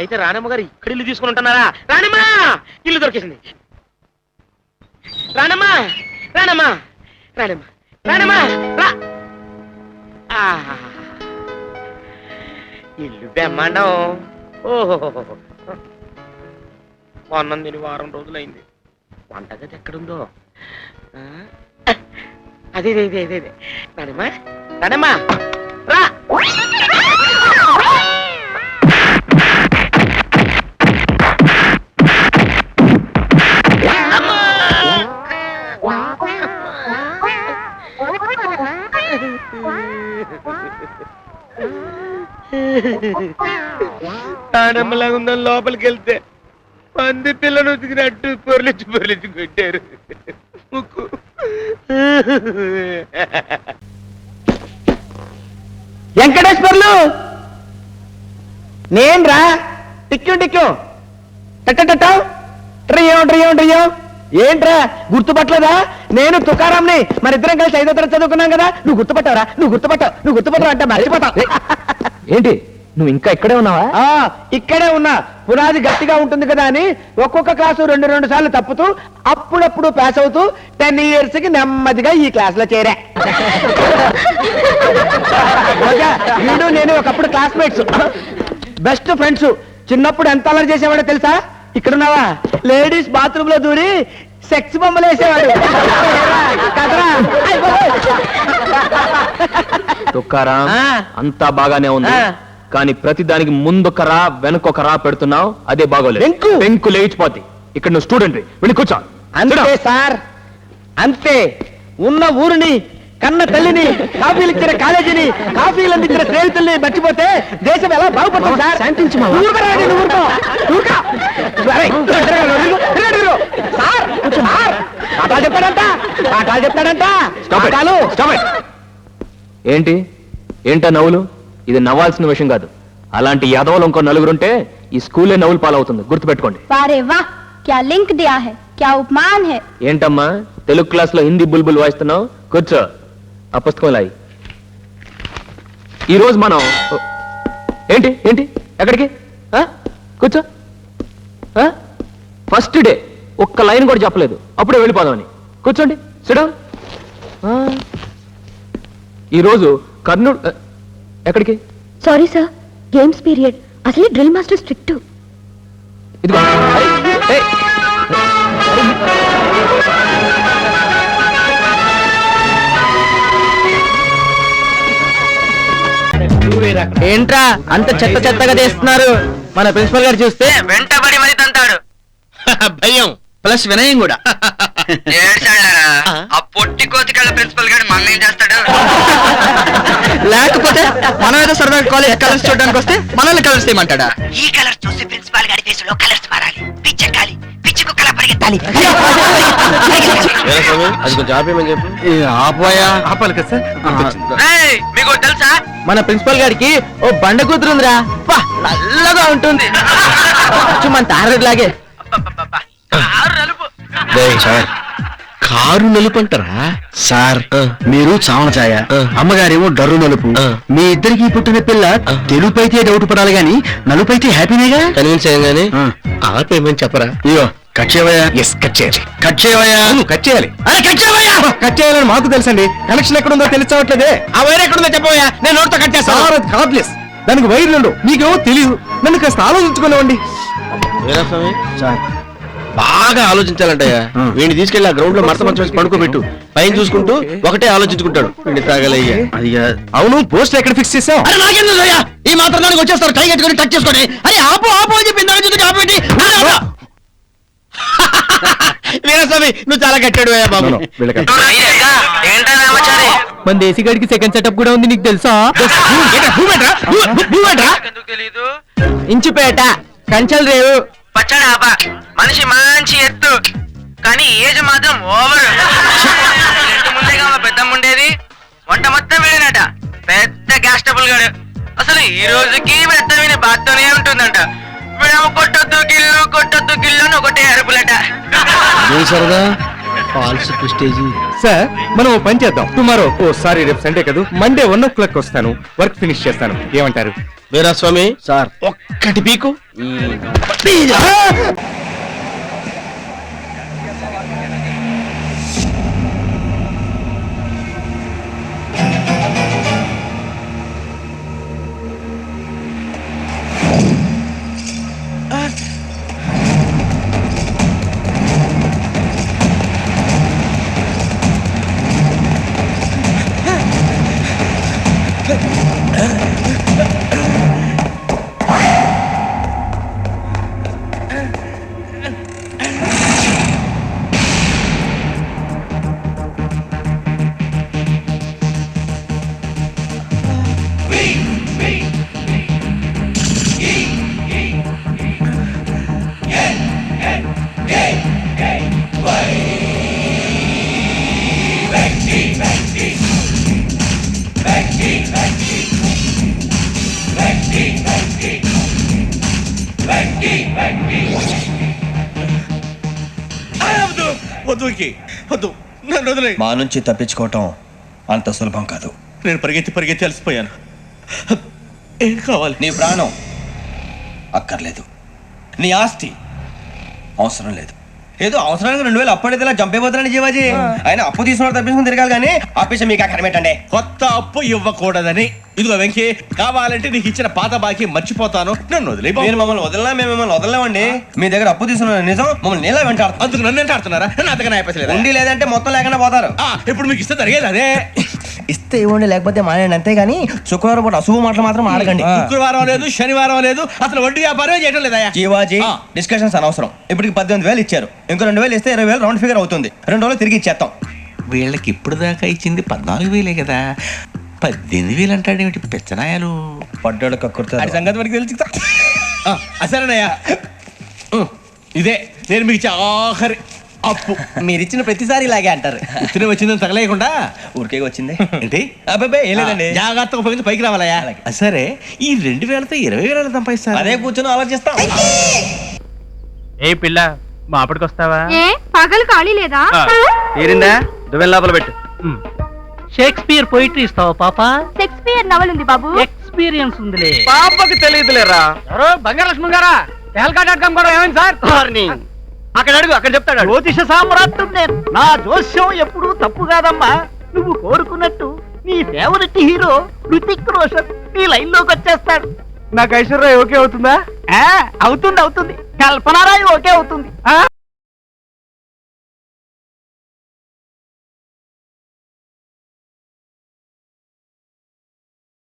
అయితే రానమ్మ గారు ఇక్కడ ఇల్లు తీసుకుని ఉంటున్నారా? రానమ్మా, ఇల్లు దొరికేసింది. రానమ్మా, రానమ్మా, రానమ్మా, రానమ్మా, రా. ఇల్లు బెమ్మండం. ఓహో, మొన్నం తిని వారం రోజులైంది. వంటగది ఎక్కడుందో? అదే అదే అదే అదే. రానమ్మా, రానమ్మా, రా. ఆనమ్మలాగా ఉందని లోపలికి వెళ్తే పంది పిల్లను ఉతికినట్టు పొరలిచ్చి పొరలిచ్చి కొట్టారు. ముక్కు వెంకటేశ్వర్లు, నేన్రా. టిక్యూ టిక్యూ ట్రియో ఏంట్రా గుర్తుపట్టలేదా? నేను తుకారాంని. మరిద్దరం కలిసి 5వ తరగతి చదువుకున్నాం కదా. నువ్వు గుర్తుపట్టవు అంటే మర్చిపోతావు. ఏంటి నువ్వు ఇంకా ఇక్కడే ఉన్నావా? ఇక్కడే ఉన్నా. పునాది గట్టిగా ఉంటుంది కదా అని ఒక్కొక్క క్లాసు 2 సార్లు తప్పుతూ అప్పుడప్పుడు పాస్ అవుతూ 10 years కి నెమ్మదిగా ఈ క్లాస్ లో చేరా. వీడు నేను ఒకప్పుడు క్లాస్మేట్స్, బెస్ట్ ఫ్రెండ్స్. చిన్నప్పుడు ఎంత అల్లరి చేసేవాడో తెలుసా? ఇక్కడున్నావా? లేడీస్ బాత్రూమ్ లో దూరి సెక్స్ బొమ్మలు వేసేవాడు. తుక్కారాం, అంతా బాగానే ఉంది, కానీ ప్రతి దానికి ముందొకరా వెనకొకరా పెడుతున్నావు. అదే బాగోలేదు. పెంకు లేచిపోద్ది. ఇక్కడ నువ్వు స్టూడెంట్, వెళ్ళి కూర్చో. అంతే సార్, అంతే. ఉన్న ఊరిని, కన్న తల్లిని, కాఫీలు ఇచ్చిన కాలేజీని, కాఫీలు అందించిన స్నేహితుల్ని మర్చిపోతే దేశం ఎలా బాగుపడుతుంది సార్? శాంతించు. చెప్తాడంట. ఏంటి ఏంటా నవ్వులు? ఇది నవ్వాల్సిన విషయం కాదు. అలాంటి యాదవులు ఇంకో నలుగురుంటే ఈ స్కూలే నవ్వులు పాలవుతుంది. గుర్తుపెట్టుకోండి. ఏంటమ్మా తెలుగు క్లాస్ లో హిందీ బుల్బుల్ వాయిస్తున్నావు? కూర్చో. ఆ పుస్తకం లాయి. ఈరోజు మనం ఏంటి ఏంటి ఎక్కడికి? కూర్చో. ఫస్ట్ డే ఒక్క లైన్ కూడా చెప్పలేదు, అప్పుడే వెళ్ళిపోదామని. కూర్చోండి. సిడౌన్. ఈరోజు కర్నూలు ఎక్కడికి? Sorry sir, games period. అసలే డ్రిల్ మాస్టర్ స్ట్రిక్ట్. ఇదిగో. ఏంట్రా అంత చెత్తగా చేస్తున్నారు? మన ప్రిన్సిపల్ గారు చూస్తే వెంటబడి మరి తంతాడు. భయం ప్లస్ వినయం కూడా. ఆ పొట్టి కోతికళ్ళ ప్రిన్సిపల్ గారు మన ఏం చేస్తాడు? లేకపోతే మనం ఏదో సరదాగా కాలేజ్ కలర్స్ చూడడానికి వస్తే మనల్ని కలర్స్ చేయమంటాడా? ఈ కలర్స్ చూసి ప్రిన్సిపాల్ గారి ఫేసులో కలర్స్ మారాలి. పిచ్చెక్కాలి, పిచ్చి కుక్కల పరిగెత్తాలి. అది కొంచెం ఆపేమని చెప్పు. ఆపోయా ఆపాలి కదా సార్. మీకు తెలుసా మన ప్రిన్సిపల్ గారికి ఓ బండ కూతురుందిరా. నల్లగా ఉంటుంది, మన తారలాగే. కారు నలుపు అంటారా సార్? మీరు చావన ఛాయ, అమ్మగారేమో డర్రు నలుపు. మీ ఇద్దరికి పుట్టిన పిల్ల తెలుపు అయితే డౌట్ పడాలి గాని నలుపు అయితే హ్యాపీనేగా. కన్విన్స్ అయ్యాగానే ఆపేమని చెప్పరా? అయ్యో కట్ చేయవయ్యా. ఎస్ కట్ చేయాలి. కట్ చేయవయ్యా. కట్ చేయాలి. కట్ చేయవయ్యా. కట్ చేయాలని మాకు తెలుసండి. కనెక్షన్ ఎక్కడుందో తెలియవట్లేదే. ఆ వైర్ ఎక్కడుందో చెప్పవయ్యా, నేను నోట్తో కట్ చేస్తాను. కాప్లెస్ దానికి వైర్లు మీకేమో తెలియదు. నన్ను కాస్త ఆలోచించుకునేవండి. బాగా ఆలోచించాలంటయ్యా. వీడిని తీసుకెళ్లి ఆ గ్రౌండ్ లో మడత మంచం వేసి పడుకోబెట్టు. పైన చూసుకుంటూ ఒకటే ఆలోచించుకుంటాడు. వీడిని తాగలయ్యా. అది అవును, పోస్ట్ ఎక్కడ ఫిక్స్ చేసావు? అరే నాకేందయ్యా, ఈ మాత్రం దానికి వచ్చేస్తారు. టై కట్టుకొని టచ్ చేసుకోండి. అరే ఆపు ఆపు అని చెప్పి ఆపేంటి? వీరస్వామి నువ్వు చాలా కట్టాడు బాబు. మన దేశీ గడికి సెకండ్ సెటప్ కూడా ఉంది, నీకు తెలుసా? ఇంచుపేట కంచల్ రేవు పచ్చడాప మనిషి మంచి ఎత్తు, కానీ ఏజ్ మాత్రం ఓవర్. ఇంటి ముందేగా మా పెద్దమ్మ ఉండేది. వంట మొత్తం వీడినట, పెద్ద గ్యాస్ ట్రబుల్ గాడు. అసలు ఈ రోజుకి పెద్ద విని బాత్తోనే ఉంటుందంట. వీడేమో కొట్టొద్దు గిల్లు అని ఒకటే అరుపులట. False prestige. సార్ మనం ఓ పని చేద్దాం. టుమారో రేపు సండే కదా, మండే 1 o'clock వస్తాను. వర్క్ ఫినిష్ చేస్తాను. ఏమంటారు? వీరాస్వామి సార్ ఒక్కటి పీకు వద్దు నన్ను వదిలే. మా నుంచి తప్పించుకోవటం అంత సులభం కాదు. నేను పరిగెత్తి అలసిపోయాను. ఏం కావాలి? నీ ప్రాణం అక్కర్లేదు, నీ ఆస్తి అవసరం లేదు. ఏదో అవసరానికి 2000 అప్పటిదిలా చంపేపోతున్నాను జీవాజీ. ఆయన అప్పు తీసుకున్న తప్పించుకుని తిరగాలి కానీ ఆపేసి మీకు అక్కడ పెట్టండి. కొత్త అప్పు ఇవ్వకూడదని. ఇదిగో వెంకీ, కావాలంటే నీకు ఇచ్చిన పాత బాకీ మర్చిపోతాను, నన్ను వదిలే. మీరు మమ్మల్ని వదలనా? మేము మిమ్మల్ని వదలలేమండి. మీ దగ్గర అప్పు తీసుకున్న నిజం మమ్మల్ని నీలా వెంటాడుతుంది. అందుకు నన్ను ఎంత ఆడుతున్నారా? నన్ను అంతగా అయిపోలేదు. ఉండి లేదంటే మొత్తం లేకుండా పోతారు. ఇప్పుడు మీకు ఇస్తే జరిగేది అదే. ఇస్తే ఇవ్వండి, లేకపోతే మానేయండి, అంతేగాని శుక్రవారం పూట అశుభ మాటలు మాత్రం ఆడకండి. శుక్రవారం లేదు, శనివారం లేదు, అసలు వడ్డీ వ్యాపారమే చేయడం లేదా? జీవాజీ డిస్కషన్స్ అనవసరం. ఇప్పటికి 18,000 ఇచ్చారు, ఇంకో 2,000 ఇస్తే 20,000 రౌండ్ ఫిగర్ అవుతుంది. 2 రోజులు తిరిగి ఇచ్చేస్తాం. వీళ్ళకి ఇప్పుడు దాకా ఇచ్చింది 14,000 కదా, 18,000 అంటాడేమిటి పెచ్చనాయాలు? పడ్డాడు కక్కుర్తాడు. సంగతి వరకు తెలిసి అసలేనయ్యా, ఇదే నేను మీకు ఇచ్చే ఆఖరి అప్పు. మీరు ఇచ్చిన ప్రతిసారి ఇలాగే అంటారు. ఇతనే వచ్చిందని తగలేయకుండా ఊరికే వచ్చింది ఏంటి? అబ్బాయి ఏం లేదండి. జాగ్రత్తగా ఉపయోగించి పైకి రావాలయ్యా. సరే, ఈ 2,000తో 20,000 సంపాదిస్తారు. అదే కూర్చొని ఆలోచిస్తాం. ఏ పిల్ల మా అప్పటికొస్తావా? ఏ పగలు ఖాళీ లేదా? తీరిందా? దువ్వెన లోపల పెట్టు. షేక్స్పియర్ పోయిటరీ ఇస్తావా పాప? షేక్స్పియర్ నవల్ ఉంది బాబు. ఎక్స్పీరియన్స్ ఉందిలే. పాపకి తెలియదులేరా. ఎవరు బంగారలక్ష్మి గారా? తెహల్కా.com కూడా ఏమైంది సార్? అక్కడ అడుగు, అక్కడ చెప్తాడు. జ్యోతిష సామ్రాట్టు నేను. నా జోస్యం ఎప్పుడు తప్పు కాదమ్మా. నువ్వు కోరుకున్నట్టు నీ ఫేవరెట్ హీరో హృతిక్ రోషన్ నీ లైన్ లోకి వచ్చేస్తాడు. నాకు ఐశ్వర్య ఓకే అవుతుందా? అవుతుంది. కల్పనారాయి ఓకే అవుతుంది.